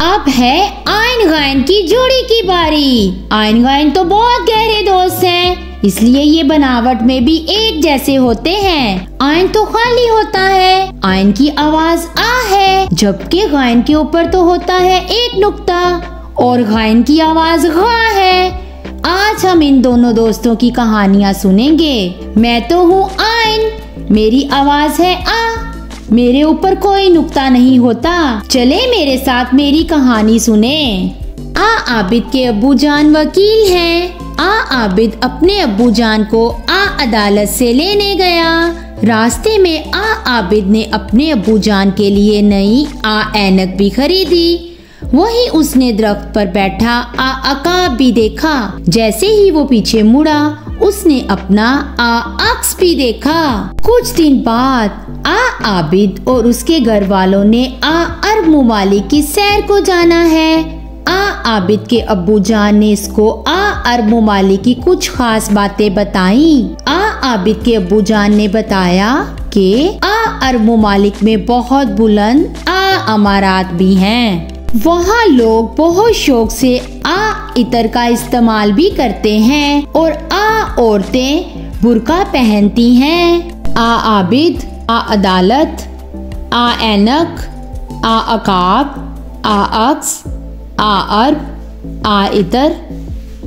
अब है आइन गायन की जोड़ी की बारी। आइन गायन तो बहुत गहरे दोस्त हैं, इसलिए ये बनावट में भी एक जैसे होते हैं। आइन तो खाली होता है, आइन की आवाज आ है, जबकि गायन के ऊपर तो होता है एक नुक्ता और गायन की आवाज गा है। आज हम इन दोनों दोस्तों की कहानियाँ सुनेंगे। मैं तो हूँ आइन, मेरी आवाज है आ, मेरे ऊपर कोई नुक्ता नहीं होता। चले मेरे साथ मेरी कहानी सुने। आबिद के अब्बू जान वकील हैं। आबिद अपने अब्बू जान को अदालत से लेने गया। रास्ते में आबिद ने अपने अब्बू जान के लिए नई ऐनक भी खरीदी। वही उसने दरख्त पर बैठा अकाब भी देखा। जैसे ही वो पीछे मुड़ा, उसने अपना अक्स भी देखा। कुछ दिन बाद आबिद और उसके घर वालों ने अरब मुमालिक की सैर को जाना है। आबिद के अब्बू जान ने इसको अरब मुमालिक की कुछ खास बातें बताई। आबिद के अब्बू जान ने बताया कि अरब मुमालिक में बहुत बुलंद अमारात भी हैं। वहाँ लोग बहुत शौक से इतर का इस्तेमाल भी करते हैं और औरतें बुर्का पहनती हैं। आबिद, अदालत, ऐनक, अकाब, अक्स, अरब, इतर,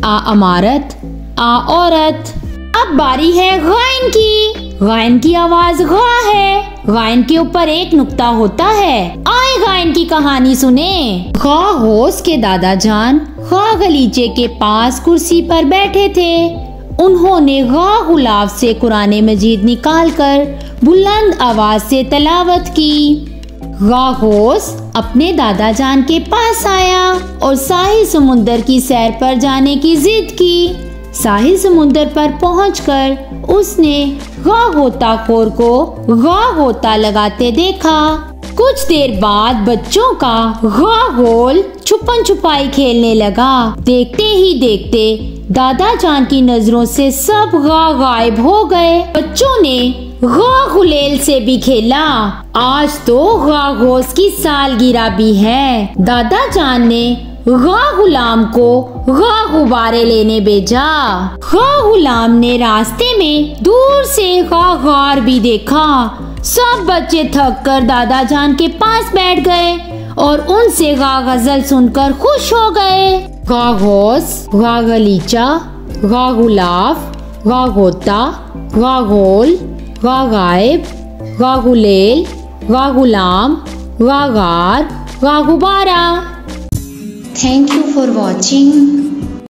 अमारत, औरत। अब बारी है गायन की। गायन की आवाज गा है, गायन के ऊपर एक नुक्ता होता है। आए गायन की कहानी सुने। गा होश के दादा जान गा गलीचे के पास कुर्सी पर बैठे थे। उन्होंने गा गुलाब से कुरान मजीद निकालकर बुलंद आवाज से तलावत की। गाहोस अपने दादा जान के पास आया और साहिल समुंदर की सैर पर जाने की जिद की। साहिल समुंदर पर पहुंचकर उसने गा गोताखोर को गा गोता लगाते देखा। कुछ देर बाद बच्चों का गा गोल छुपन छुपाई खेलने लगा। देखते ही देखते दादा जान की नजरों से सब गा गायब हो गए। बच्चों ने गा गुलेल से भी खेला। आज तो गा घोष की सालगिरह भी है। दादा जान ने गा गुलाम को गा गुब्बारे लेने भेजा। गा गुलाम ने रास्ते में दूर से गा गार भी देखा। सब बच्चे थक कर दादा जान के पास बैठ गए और उनसे गा गजल सुनकर खुश हो गए। गा घोष, गा गलीचा, गा गुलाब, गा गोता, गा गोल, गा गायब, गा गुलेल, गा गुलाम, गा गार, गा गुब्बारा। Thank you for watching.